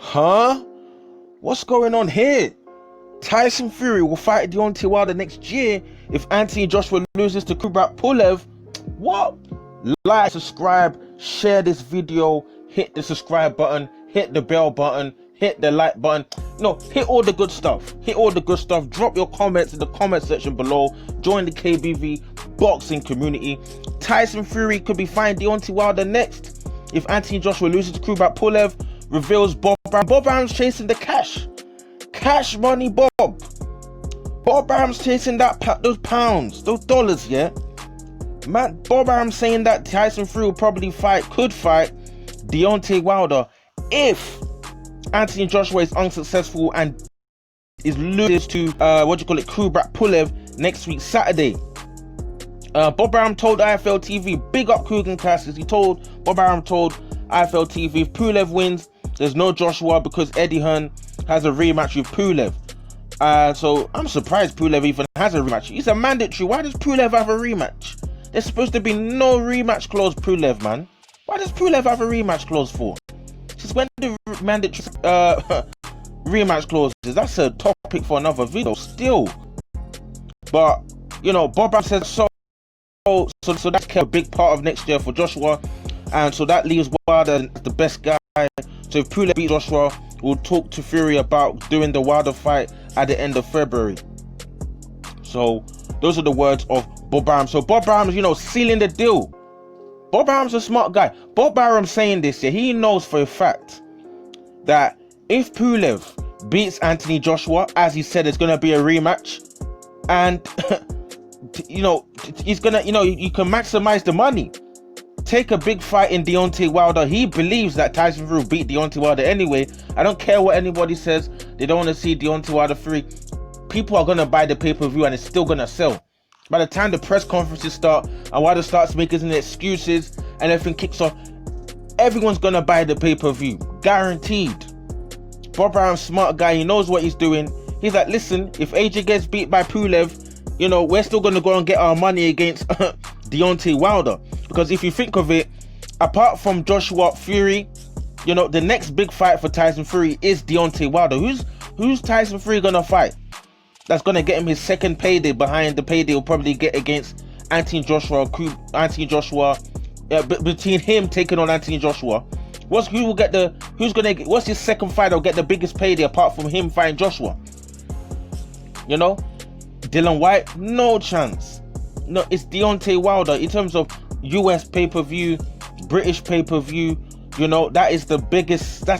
Huh? What's going on here? Tyson Fury will fight Deontay Wilder next year if Anthony Joshua loses to Kubrat Pulev. What? Like, subscribe, share this video, hit the subscribe button, hit the bell button, hit the like button. No, hit all the good stuff. Hit all the good stuff. Drop your comments in the comment section below. Join the KBV boxing community. Tyson Fury could be fighting Deontay Wilder next if Anthony Joshua loses to Kubrat Pulev. Reveals Bob Arum. Bob Arum's chasing the cash. Cash money, Bob. Bob Arum's chasing those pounds, those dollars, yeah? Man, Bob Arum saying that Tyson Fury will probably could fight Deontay Wilder if Anthony Joshua is unsuccessful and is loses to Kubrat Pulev next week Saturday. Bob Arum told IFL TV, big up Kugan Classes. Bob Arum told IFL TV, if Pulev wins, there's no Joshua because Eddie Hearn has a rematch with Pulev. So I'm surprised Pulev even has a rematch. It's a mandatory. Why does Pulev have a rematch? There's supposed to be no rematch clause, Pulev, man. Why does Pulev have a rematch clause for? Since when the mandatory rematch clause is? That's a topic for another video still. But, you know, Bob Arum said so that's a big part of next year for Joshua. And so that leaves Wilder the best guy. So if Pulev beats Joshua, we'll talk to Fury about doing the Wilder fight at the end of February. So those are the words of Bob Arum. So Bob Arum's, you know, sealing the deal. Bob Arum's a smart guy. Bob Arum saying this, yeah, he knows for a fact that if Pulev beats Anthony Joshua, as he said, it's going to be a rematch. And, you know, he's going to, you know, you can maximize the money. Take a big fight in Deontay Wilder. He believes that Tyson Fury will beat Deontay Wilder anyway. I don't care what anybody says. They don't want to see Deontay Wilder Fury. People are going to buy the pay-per-view and it's still going to sell. By the time the press conferences start and Wilder starts making excuses and everything kicks off, everyone's going to buy the pay-per-view. Guaranteed. Bob Arum's smart guy. He knows what he's doing. He's like, listen, if AJ gets beat by Pulev, you know, we're still going to go and get our money against Deontay Wilder. Because if you think of it, apart from Joshua Fury, you know, the next big fight for Tyson Fury is Deontay Wilder. Who's Tyson Fury gonna fight? That's gonna get him his second payday behind the payday he'll probably get against Anthony Joshua. Between him taking on Anthony Joshua, what's his second fight that'll get the biggest payday apart from him fighting Joshua? You know, Dylan White, no chance. No, it's Deontay Wilder. In terms of US pay-per-view, British pay-per-view, you know, that's the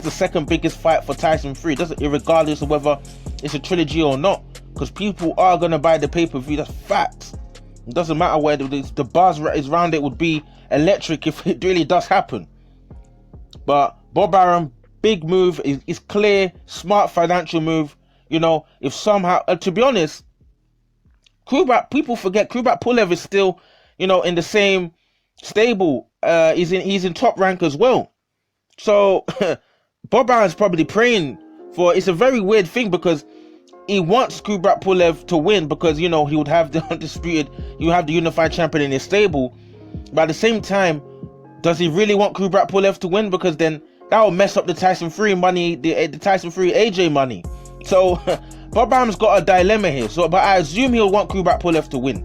second biggest fight for Tyson Fury. Regardless of whether it's a trilogy or not, because people are going to buy the pay-per-view. That's fact. It doesn't matter where the buzz is around. It would be electric if it really does happen. But Bob Arum, big move, is clear, smart financial move. You know, if somehow, to be honest, people forget Kubrat Pulev is still, you know, in the same stable. He's in top rank as well. So Bob Arum's probably praying for. It's a very weird thing because he wants Kubrat Pulev to win because, you know, he would have the undisputed, you have the unified champion in his stable. But at the same time, does he really want Kubrat Pulev to win? Because then that will mess up the Tyson Fury money, the Tyson Fury AJ money. So Bob Arum's got a dilemma here. So, but I assume he'll want Kubrat Pulev to win.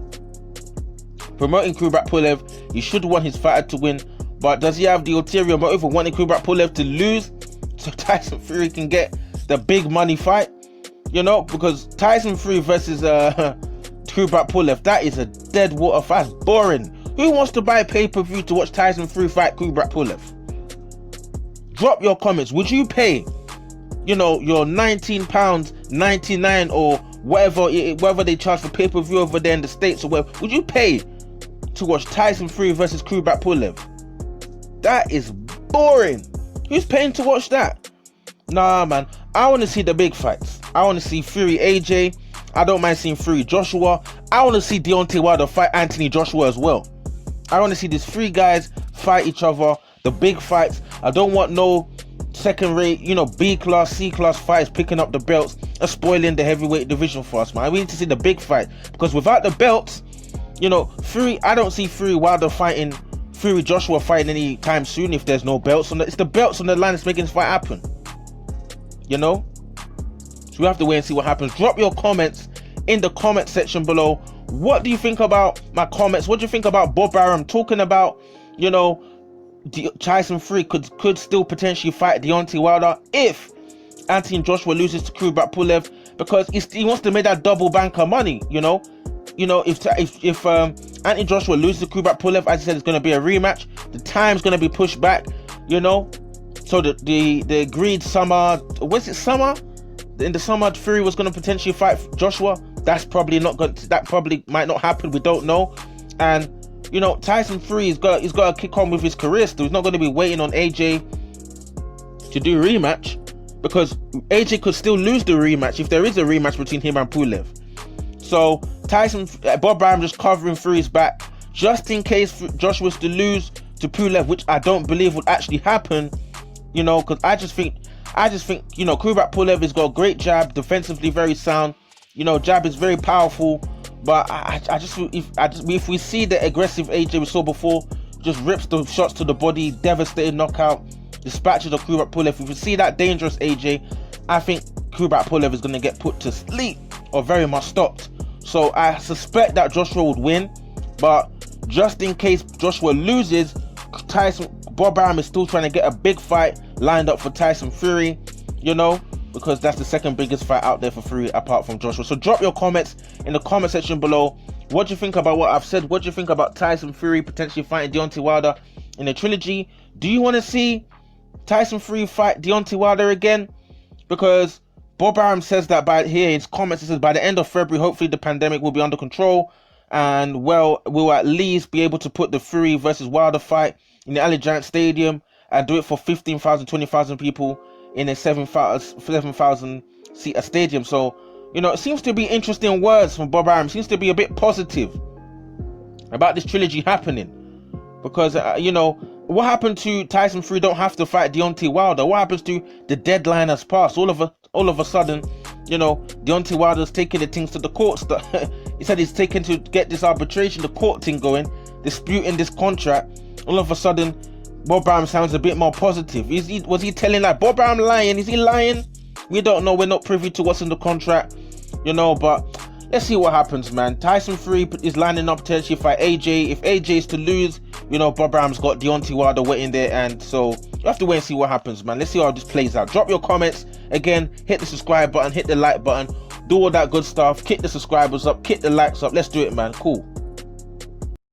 Promoting Kubrat Pulev, he should want his fighter to win. But does he have the ulterior motive of wanting Kubrat Pulev to lose so Tyson Fury can get the big money fight? You know, because Tyson Fury versus Kubrat Pulev, that is a dead water fight. That's boring. Who wants to buy a pay-per-view to watch Tyson Fury fight Kubrat Pulev? Drop your comments. Would you pay, you know, your £19.99 or whatever they charge for pay-per-view over there in the States or whatever? Would you pay to watch Tyson Fury versus Kubrat Pulev? That is boring. Who's paying to watch that? Nah, man. I want to see the big fights. I want to see Fury AJ. I don't mind seeing Fury Joshua. I want to see Deontay Wilder fight Anthony Joshua as well. I want to see these three guys fight each other. The big fights. I don't want no second rate, you know, B class, C class fights picking up the belts and spoiling the heavyweight division for us, man. We need to see the big fight because without the belts, you know, Fury, I don't see Fury Wilder fighting, Fury Joshua fighting anytime soon if there's no belts on it's the belts on the line that's making this fight happen. you know. So we have to wait and see what happens. Drop your comments in the comment section below. What do you think about my comments? What do you think about Bob Arum talking about, you know, Tyson Fury could still potentially fight Deontay Wilder if Anthony Joshua loses to Kubrat Pulev, because he wants to make that double banker money, you know. If Anthony Joshua loses to Kubrat Pulev, as I said, it's going to be a rematch. The time's going to be pushed back, you know. So the agreed summer, was it summer? In the summer, Fury was going to potentially fight Joshua. That's probably not going. That probably might not happen. We don't know. And you know, Tyson Fury he's got to kick on with his career still. He's not going to be waiting on AJ to do a rematch, because AJ could still lose the rematch if there is a rematch between him and Pulev. So Bob Arum just covering Fury's back just in case Joshua was to lose to Pulev, which I don't believe would actually happen. You know, because I just think, you know, Kubrat Pulev has got a great jab, defensively very sound. You know, jab is very powerful. But if we see the aggressive AJ we saw before, just rips the shots to the body, devastating knockout, dispatches of Kubrat Pulev. If we see that dangerous AJ, I think Kubrat Pulev is going to get put to sleep or very much stopped. So I suspect that Joshua would win. But just in case Joshua loses, Bob Arum is still trying to get a big fight lined up for Tyson Fury, you know, because that's the second biggest fight out there for Fury apart from Joshua. So drop your comments in the comment section below. What do you think about what I've said? What do you think about Tyson Fury potentially fighting Deontay Wilder in a trilogy? Do you want to see Tyson Fury fight Deontay Wilder again? Because Bob Arum says that his comments, he says by the end of February, hopefully the pandemic will be under control, and well, we'll at least be able to put the Fury versus Wilder fight in the Allegiant Stadium and do it for 15,000, 20,000 people in a 7,000 seat stadium. So, you know, it seems to be interesting words from Bob Arum. Seems to be a bit positive about this trilogy happening, because you know, what happened to Tyson Fury don't have to fight Deontay Wilder? What happens to the deadline has passed? All of a sudden, you know, Deontay Wilder's taking the things to the courts. He said he's taking to get this arbitration, the court thing going, disputing this contract. All of a sudden, Bob Arum sounds a bit more positive. Was he telling that Bob Arum lying? Is he lying? We don't know. We're not privy to what's in the contract, you know. But let's see what happens, man. Tyson Fury is lining up potentially fight AJ. If AJ is to lose, you know, Bob Arum's got Deontay Wilder waiting there, and so you have to wait and see what happens, man. Let's see how this plays out. Drop your comments. Again, hit the subscribe button, hit the like button, do all that good stuff. Kick the subscribers up, kick the likes up. Let's do it, man. Cool.